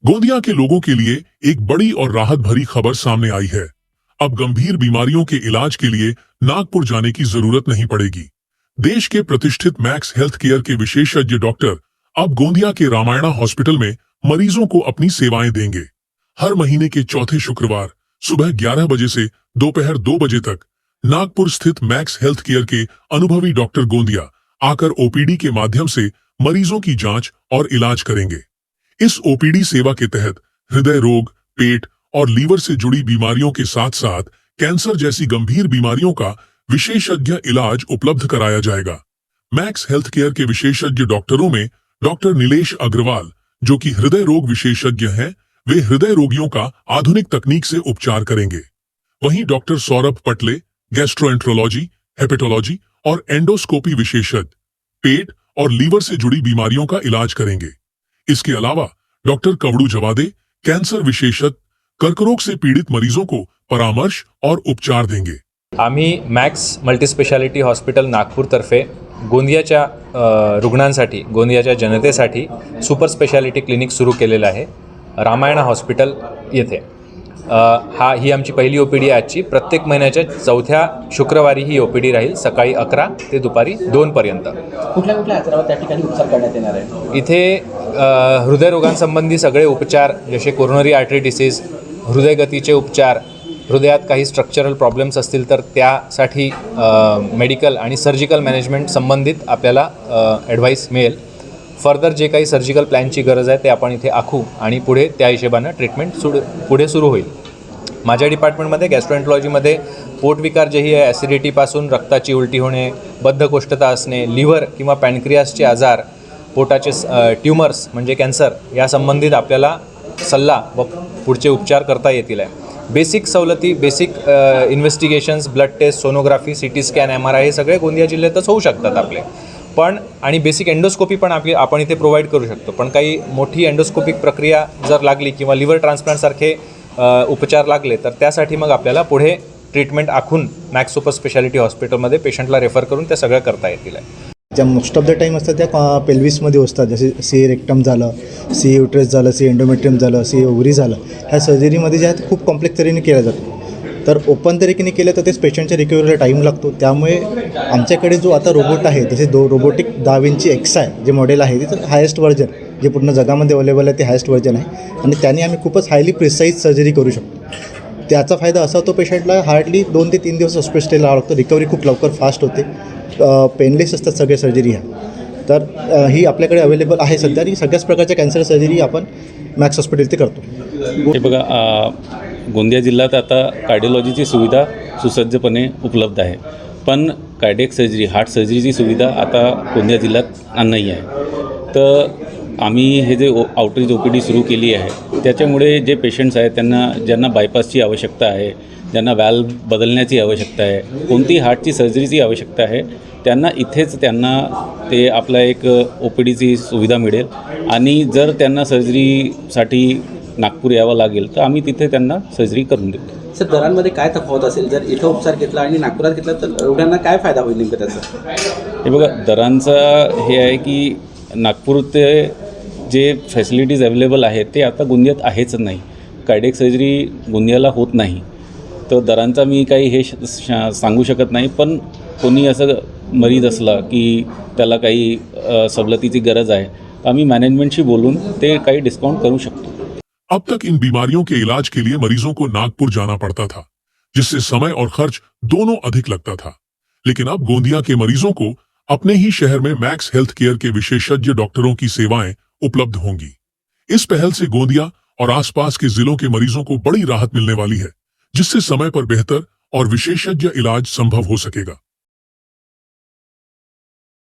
गोंदिया के लोगों के लिए एक बड़ी और राहत भरी खबर सामने आई है। अब गंभीर बीमारियों के इलाज के लिए नागपुर जाने की जरूरत नहीं पड़ेगी। देश के प्रतिष्ठित मैक्स हेल्थ केयर के विशेषज्ञ डॉक्टर अब गोंदिया के रामायणा हॉस्पिटल में मरीजों को अपनी सेवाएं देंगे। हर महीने के चौथे शुक्रवार सुबह 11 बजे से दोपहर 2 बजे तक नागपुर स्थित मैक्स हेल्थ केयर के अनुभवी डॉक्टर गोंदिया आकर ओपीडी के माध्यम से मरीजों की जांच और इलाज करेंगे। इस ओपीडी सेवा के तहत हृदय रोग, पेट और लीवर से जुड़ी बीमारियों के साथ साथ कैंसर जैसी गंभीर बीमारियों का विशेषज्ञ इलाज उपलब्ध कराया जाएगा। मैक्स हेल्थ केयर के विशेषज्ञ डॉक्टरों में डॉक्टर नीलेश अग्रवाल, जो कि हृदय रोग विशेषज्ञ हैं, वे हृदय रोगियों का आधुनिक तकनीक से उपचार करेंगे। वहीं डॉक्टर सौरभ पटले गैस्ट्रोएंट्रोलॉजी, हेपेटोलॉजी और एंडोस्कोपी विशेषज्ञ पेट और लीवर से जुड़ी बीमारियों का इलाज करेंगे। इसके अलावा डॉक्टर कवड़ू जवादे कैंसर विशेषज्ञ कर्करोग से पीड़ित मरीजों को परामर्श और उपचार देंगे। आम्ही मॅक्स मल्टीस्पेशालिटी हॉस्पिटल नागपूरतर्फे गोंदियाच्या रुग्णांसाठी, गोंदियाच्या जनतेसाठी सुपर स्पेशालिटी क्लिनिक सुरू केलेलं आहे रामायणा हॉस्पिटल येथे। ही आमची पहिली ओपीडी आजची। प्रत्येक महिन्याच्या चौथ्या शुक्रवारी ही ओपीडी राहील सकाळी 11 ते दुपारी 2 पर्यंत। कुठल्या आजारावर त्या ठिकाणी उपचार करण्यात येणार आहे? इथे हृदयरोगांसंबंधी सगळे उपचार, जसे कोरोनरी आर्टरी डिसीज, हृदयगतीचे उपचार, हृदयात काही स्ट्रक्चरल प्रॉब्लेम्स असतील तर त्यासाठी मेडिकल आणि सर्जिकल मॅनेजमेंट संबंधित आपल्याला ॲडवाईस मिळेल। फर्दर जे काही सर्जिकल प्लॅनची गरज आहे ते आपण इथे आखू आणि पुढे त्या हिशोबानं ट्रीटमेंट पुढे सुरू होईल। माझ्या डिपार्टमेंटमध्ये गॅस्ट्रोएंट्रोलॉजीमध्ये पोटविकार जेही आहे, ॲसिडिटीपासून रक्ताची उलटी होणे, बद्धकोष्ठता असणे, लिव्हर किंवा पॅनक्रियासचे आजार, पोटाचे ट्यूमर्स म्हणजे कॅन्सर या संबंधित आपल्याला सल्ला व पुढचे उपचार करता येतील आहे। बेसिक सवलती, basic investigations, blood test, sonography, CT scan, MRI हे सगळे गोंदिया जिल्ह्यातच होऊ शकतात आपले। पण आणि बेसिक एंडोस्कोपी पण आपण इथे प्रोव्हाइड करू शकतो। पण काही मोठी एंडोस्कोपिक प्रक्रिया जर लागली किंवा लिव्हर ट्रान्सप्लांटसारखे उपचार लागले तर त्यासाठी मग आपल्याला पुढे ट्रीटमेंट आखून मॅक्स सुपर स्पेशालिटी हॉस्पिटलमध्ये पेशंटला रेफर करून त्या सगळं करता येतील आहे। ज्या मोस्ट ऑफ द टाईम असतात त्या पेल्विसमध्ये असतात, जसे CA रेक्टम झालं, CA युट्रस झालं, CA एंडोमेट्रियम झालं, CA ओव्हरी झालं। ह्या सर्जरीमध्ये ज्या आहेत खूप कॉम्प्लेक्स तऱ्हेने केल्या जातात। तर ओपन तरीकेने केलं तर तेच पेशंटच्या रिकव्हरीला टाईम लागतो। त्यामुळे आमच्याकडे जो आता रोबोट आहे, जसे रोबोटिक दा विंची XI जे मॉडेल आहे त्याचं हायेस्ट व्हर्जन जे पूर्ण जगामध्ये अवेलेबल आहे ते हायेस्ट व्हर्जन आहे आणि त्याने आम्ही खूपच हायली प्रिसाईज सर्जरी करू शकतो। त्याचा फायदा असा होतो, पेशंटला हार्डली 2 ते 3 दिवस हॉस्पिटल स्टे लावावं लागतं। रिकव्हरी खूप लवकर फास्ट होते, पेनलेस असतात सगळे सर्जरी ह्या। तर ही आपल्याकडे अवेलेबल आहे सध्या आणि सगळ्याच प्रकारच्या कॅन्सर सर्जरी आपण मॅक्स हॉस्पिटल ते करतो। हे बघा, गोंदिया जिल्ह्यात आता कार्डिओलॉजीची सुविधा सुसज्जपणे उपलब्ध आहे, पण कार्डियक सर्जरी, हार्ट सर्जरीची सुविधा आता गोंदिया जिल्ह्यात नाही आहे। तर आम्ही हे जे आउटरीच OPD सुरू केली आहे त्याच्यामुळे जे पेशंट्स आहेत ज्यांना बायपासची आवश्यकता आहे, ज्यांना व्हॅल्व बदलण्याची आवश्यकता आहे, कोणती हार्टची सर्जरीची आवश्यकता आहे, त्यांना ते आपला एक OPDची सुविधा मिळेल आणि जर त्यांना सर्जरीसाठी नागपूर यावं लागेल तर आम्ही तिथे त्यांना सर्जरी करून देतो। सर, दरांमध्ये काय तफावत असेल? जर इथं उपचार घेतला आणि नागपुरात घेतला तर रुग्णांना काय फायदा होईल नेमकं त्याचा? हे बघा, दरांचा हे आहे की नागपूर ते जे फॅसिलिटीज अवेलेबल आहेत ते आता गोंदियात आहेच नाही। कार्डियक सर्जरी गोंदियाला होत नाही, तर दरांचा मी काही हे सांगू शकत नाही। पण कोणी असं मरीज असला की त्याला काही सवलतीची गरज आहे तर आम्ही मॅनेजमेंटशी बोलून ते काही डिस्काउंट करू शकतो। अब तक इन बीमारियों के इलाज के लिए मरीजों को नागपुर जाना पड़ता था, जिससे समय और खर्च दोनों अधिक लगता था। लेकिन अब गोंदिया के मरीजों को अपने ही शहर में मैक्स हेल्थ केयर के विशेषज्ञ डॉक्टरों की सेवाएं उपलब्ध होंगी। इस पहल से गोंदिया और आसपास के जिलों के मरीजों को बड़ी राहत मिलने वाली है, जिससे समय पर बेहतर और विशेषज्ञ इलाज संभव हो सकेगा।